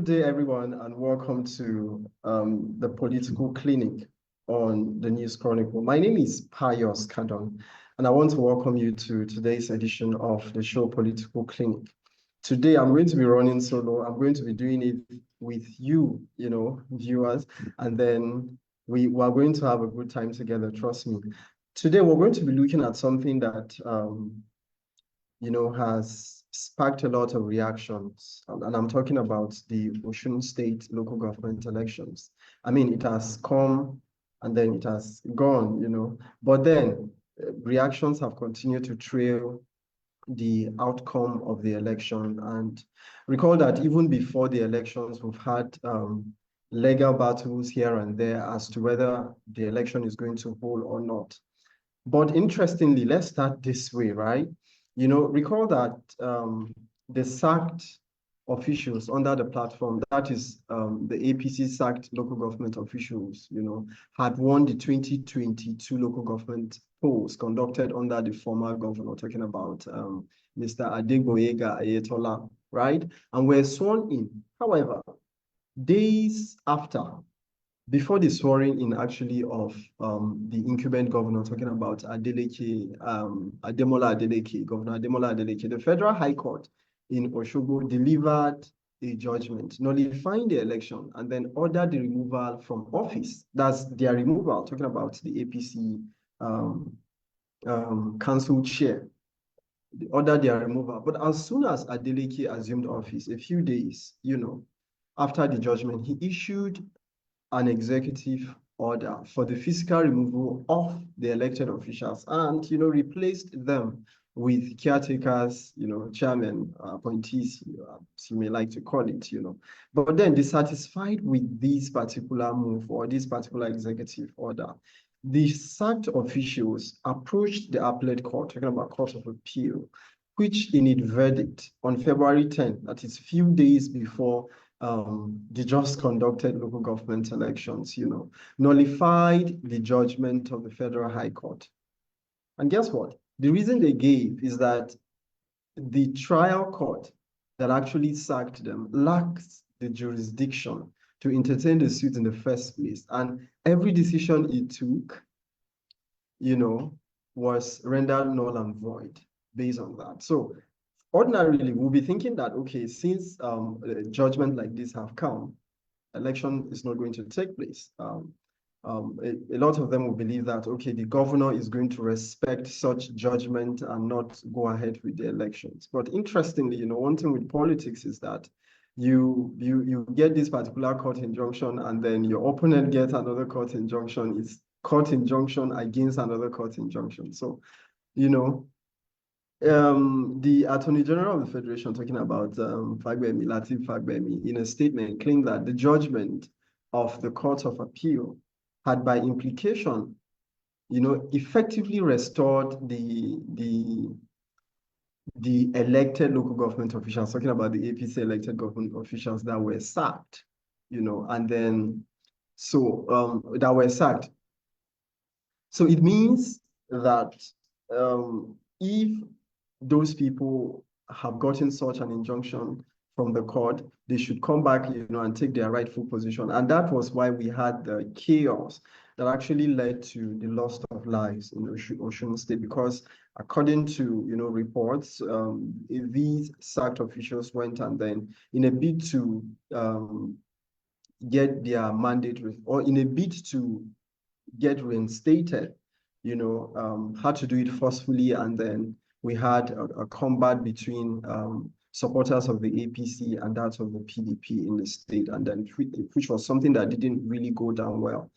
Good day, everyone, and welcome to the political clinic on the News Chronicle. My name is Pius Kadon, and I want to welcome you to today's edition of the show Political Clinic. Today, I'm going to be running solo. I'm going to be doing it with you, viewers, and then we are going to have a good time together, trust me. Today, we're going to be looking at something that has sparked a lot of reactions. And I'm talking about the Osun State local government elections. I mean, it has come and then it has gone, but then reactions have continued to trail the outcome of the election. And recall that even before the elections, we've had legal battles here and there as to whether the election is going to hold or not. But interestingly, let's start this way, right? Recall that the sacked officials under the platform, that is the APC sacked local government officials, had won the 2022 local government polls conducted under the former governor, talking about Mr. Adegboyega Ayetola, right? And were sworn in. However, days after, before the swearing in actually of the incumbent governor, talking about Adeleke, Ademola Adeleke, Governor Ademola Adeleke, the Federal High Court in Osogbo delivered a judgment nullifying the election and then ordered the removal from office. That's their removal, talking about the APC council chair. They ordered their removal. But as soon as Adeleke assumed office, a few days, after the judgment, he issued an executive order for the physical removal of the elected officials and, replaced them with caretakers, chairmen, appointees, as you may like to call it, But then dissatisfied with this particular move or this particular executive order, the sacked officials approached the appellate court, talking about Court of Appeal, which in its verdict on February 10th, that is few days before the just conducted local government elections, nullified the judgment of the Federal High Court. And guess what? The reason they gave is that the trial court that actually sacked them lacks the jurisdiction to entertain the suit in the first place. And every decision it took, was rendered null and void based on that. So ordinarily, we'll be thinking that, okay, since judgment like this have come, election is not going to take place. A lot of them will believe that, okay, the governor is going to respect such judgment and not go ahead with the elections. But interestingly, one thing with politics is that you get this particular court injunction and then your opponent gets another court injunction. It's court injunction against another court injunction. So, the Attorney General of the Federation, talking about Fagbemi, Lateef Fagbemi, in a statement, claimed that the judgment of the Court of Appeal had, by implication, effectively restored the elected local government officials, talking about the APC elected government officials that were sacked, and then that were sacked. So it means that if those people have gotten such an injunction from the court, they should come back, and take their rightful position. And that was why we had the chaos that actually led to the loss of lives in Osun State, because according to, reports, these sacked officials went and then, in a bid to get their mandate, or in a bid to get reinstated, had to do it forcefully, and then we had a combat between supporters of the APC and that of the PDP in the state, and then which was something that didn't really go down well.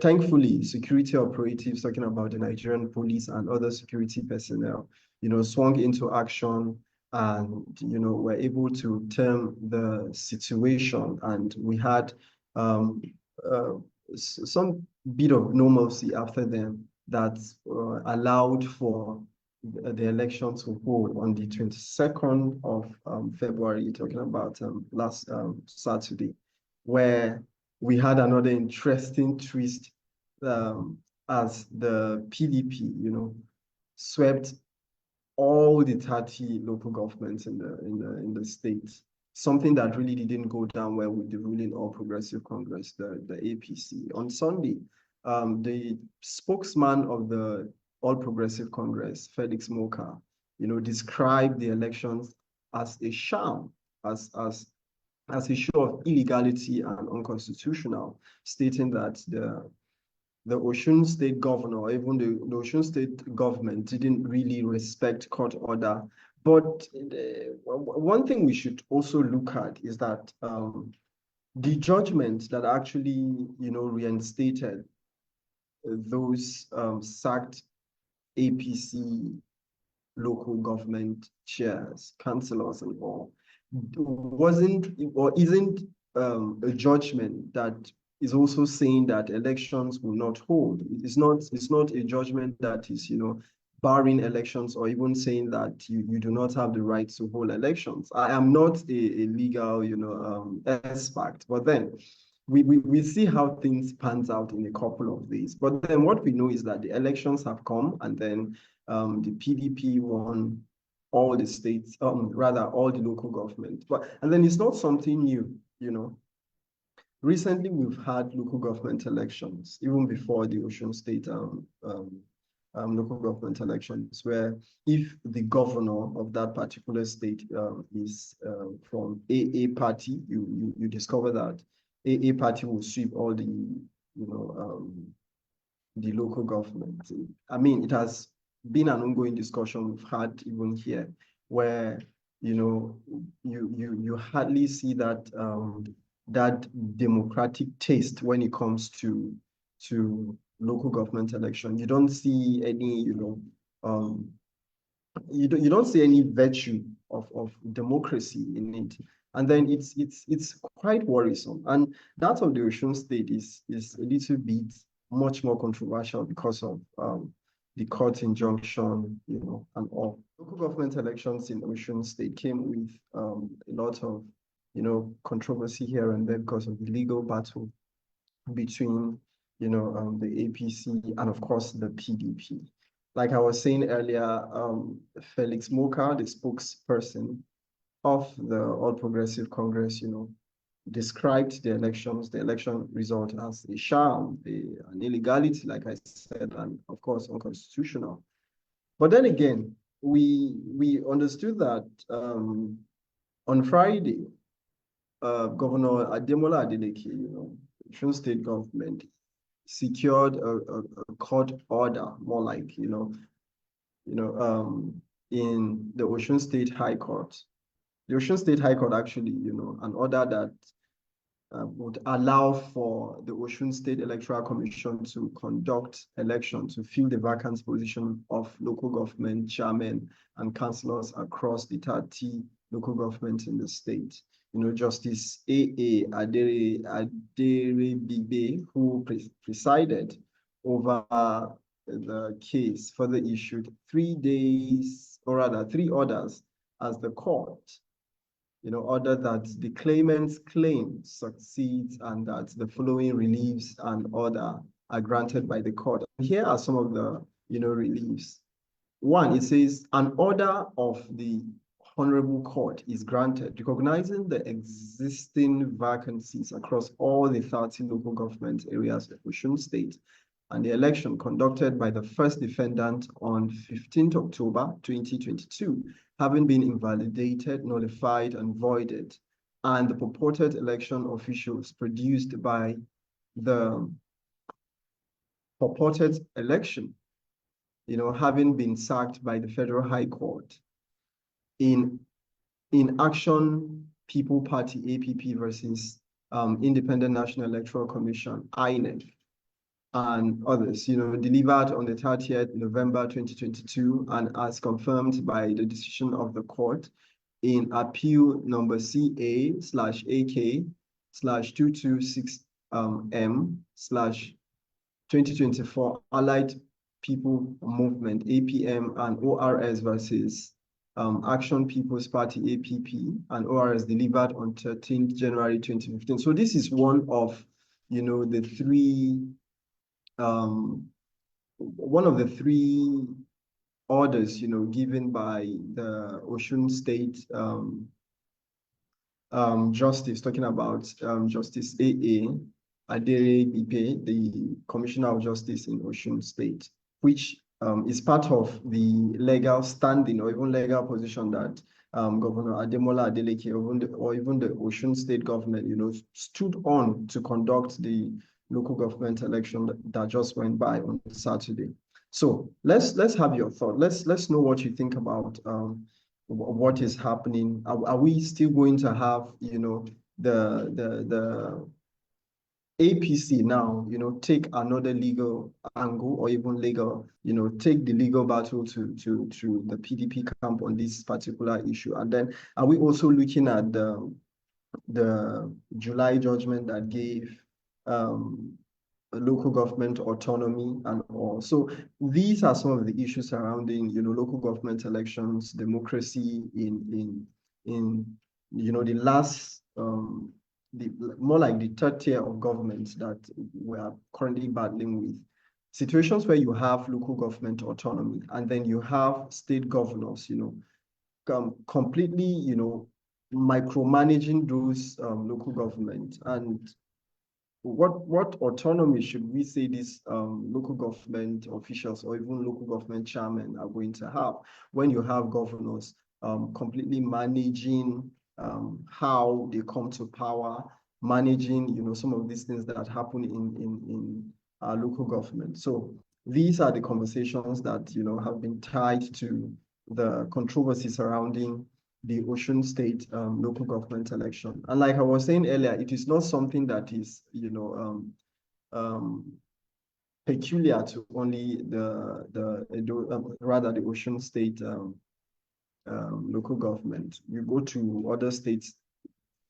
Thankfully, security operatives, talking about the Nigerian police and other security personnel, swung into action and, were able to turn the situation, and we had some bit of normalcy after them that allowed for the election to hold on the 22nd of February, talking about last Saturday, where we had another interesting twist as the PDP, swept all the 30 local governments in the state, something that really didn't go down well with the ruling All Progressive Congress, the APC. On Sunday, the spokesman of the All Progressive Congress, Felix Moka, described the elections as a sham, as a show of illegality and unconstitutional, stating that the Osun State governor, or even the Osun State government, didn't really respect court order. But one thing we should also look at is that the judgment that actually, reinstated those sacked APC local government chairs, councillors, and all, wasn't or isn't a judgment that is also saying that elections will not hold. It's not a judgment that is, barring elections or even saying that you do not have the right to hold elections. I am not a legal, expert, but then we see how things pans out in a couple of days. But then what we know is that the elections have come, and then the PDP won all the states, rather all the local government. And then it's not something new, Recently, we've had local government elections, even before the Osun State local government elections, where if the governor of that particular state is from AA party, you discover that AA party will sweep all the local government. I mean, it has been an ongoing discussion we've had even here, where you hardly see that that democratic taste when it comes to local government election. You don't see any, you don't see any virtue of democracy in it. And then it's quite worrisome. And that of the Osun State is a little bit much more controversial because of the court injunction, and all. Local government elections in Osun State came with a lot of, controversy here and there because of the legal battle between, the APC and of course the PDP. Like I was saying earlier, Felix Moka, the spokesperson of the All Progressive Congress, described the election result as a sham, an illegality, like I said, and of course unconstitutional. But then again, we understood that on Friday, Governor Ademola Adeleke, Osun State government secured a court order, more like, in the Osun State High Court. The Osun State High Court actually, an order that would allow for the Osun State Electoral Commission to conduct elections to fill the vacant position of local government chairmen and councillors across the 30 local governments in the state. Justice A.A. Aderebigbe, who presided over the case, further issued 3 orders as the court, order that the claimant's claim succeeds and that the following reliefs and order are granted by the court. Here are some of the, reliefs. One, it says an order of the Honorable Court is granted, recognizing the existing vacancies across all the 30 local government areas of Osun State, and the election conducted by the first defendant on 15th October 2022, having been invalidated, nullified, and voided, and the purported election officials produced by the purported election, having been sacked by the Federal High Court in Action People Party, APP, versus Independent National Electoral Commission, INEC, and others, delivered on the 30th November 2022, and as confirmed by the decision of the court in appeal number CA/AK/226M/2024, Allied People Movement, APM, and ORS versus Action People's Party, APP, and ORS, delivered on 13th January 2015. So this is one of, the three, one of the three orders, given by the Osun State justice, talking about Justice A.A. Adere-Ipe, the Commissioner of Justice in Osun State, which is part of the legal standing or even legal position that Governor Ademola Adeleke or even the Osun State government, stood on to conduct the local government election that just went by on Saturday. So let's have your thought. Let's know what you think about what is happening. Are we still going to have, the APC now, take another legal angle or even legal, take the legal battle to the PDP camp on this particular issue? And then are we also looking at the July judgment that gave local government autonomy and all? So these are some of the issues surrounding, local government elections, democracy in the last more like the third tier of government that we are currently battling with. Situations where you have local government autonomy and then you have state governors, completely, micromanaging those local government. And what autonomy should we say these local government officials or even local government chairmen are going to have when you have governors completely managing how they come to power, managing, some of these things that happen in local government? So these are the conversations that, have been tied to the controversy surrounding the Osun State local government election. And like I was saying earlier, it is not something that is, peculiar to only the Osun State local government. You go to other states,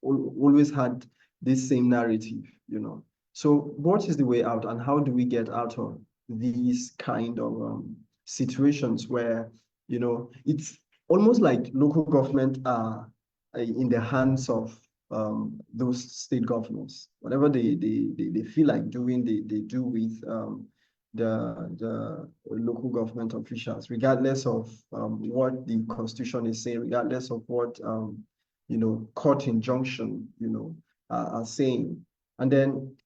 always had this same narrative, So what is the way out, and how do we get out of these kind of situations where, it's almost like local government are in the hands of those state governors. Whatever they feel like doing, they do with the local government officials, regardless of what the constitution is saying, regardless of what court injunction are saying. And then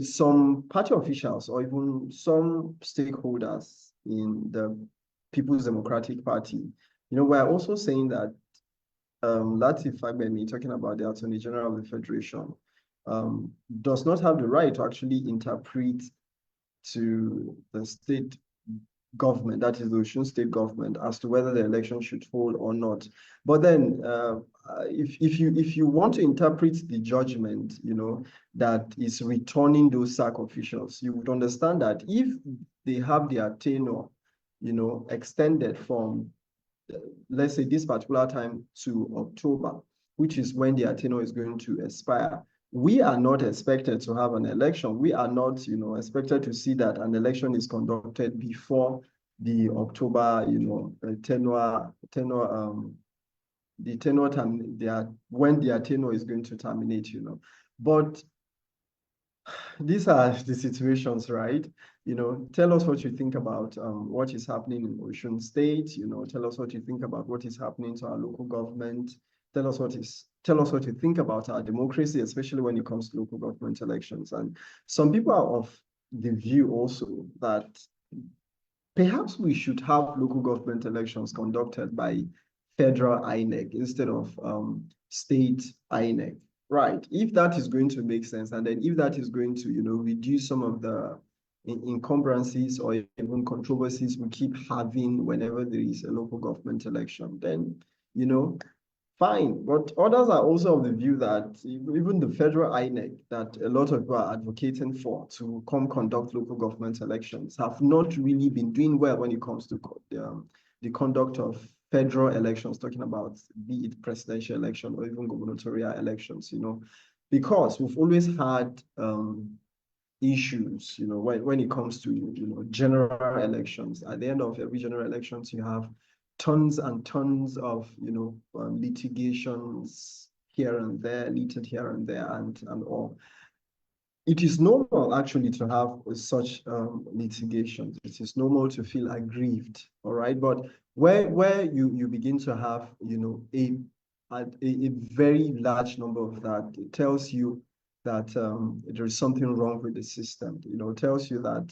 some party officials or even some stakeholders in the People's Democratic Party, we're also saying that Lateef Fagbemi, talking about the Attorney General of the Federation, does not have the right to actually interpret to the state government, that is the Osun State government, as to whether the election should hold or not. But then if you want to interpret the judgment, that is returning those SAC officials, you would understand that if they have their tenure, extended from, let's say, this particular time to October, which is when their tenure is going to expire, we are not expected to have an election. We are not, expected to see that an election is conducted before the October, when their tenure is going to terminate, But these are the situations, right? Tell us what you think about what is happening in Osun State. Tell us what you think about what is happening to our local government. Tell us what you think about our democracy, especially when it comes to local government elections. And some people are of the view also that perhaps we should have local government elections conducted by federal INEC instead of state INEC. Right. If that is going to make sense, and then if that is going to, reduce some of the encumbrances or even controversies we keep having whenever there is a local government election, then, fine. But others are also of the view that even the federal INEC that a lot of people are advocating for to come conduct local government elections have not really been doing well when it comes to the conduct of federal elections, talking about be it presidential election or even gubernatorial elections, because we've always had issues, when it comes to, general elections. At the end of every general elections, you have tons and tons of, litigations here and there, and all. It is normal actually to have such litigations. It is normal to feel aggrieved, all right? But where you begin to have, a a very large number of that. It tells you that there is something wrong with the system. It tells you that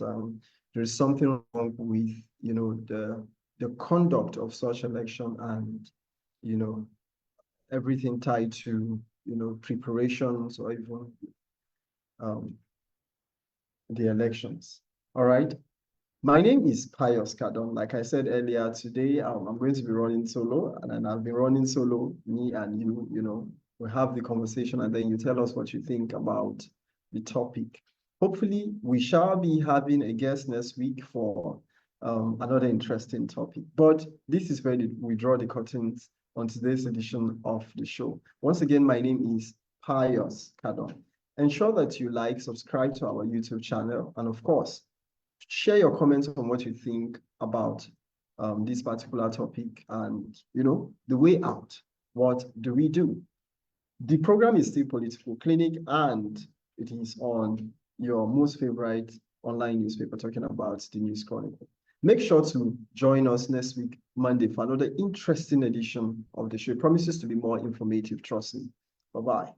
there is something wrong with the conduct of such election, and everything tied to preparations or even um, the elections. All right. My name is Pius Kadon. Like I said earlier, today I'm going to be running solo, and then I've been running solo, me and you, we have the conversation, and then you tell us what you think about the topic. Hopefully, we shall be having a guest next week for another interesting topic. But this is where we draw the curtains on today's edition of the show. Once again, my name is Pius Kadon. Ensure that you like, subscribe to our YouTube channel, and of course, share your comments on what you think about this particular topic and, the way out. What do we do? The program is still Political Clinic, and it is on your most favorite online newspaper talking about the News Chronicle. Make sure to join us next week, Monday, for another interesting edition of the show. It promises to be more informative, trust me. Bye-bye.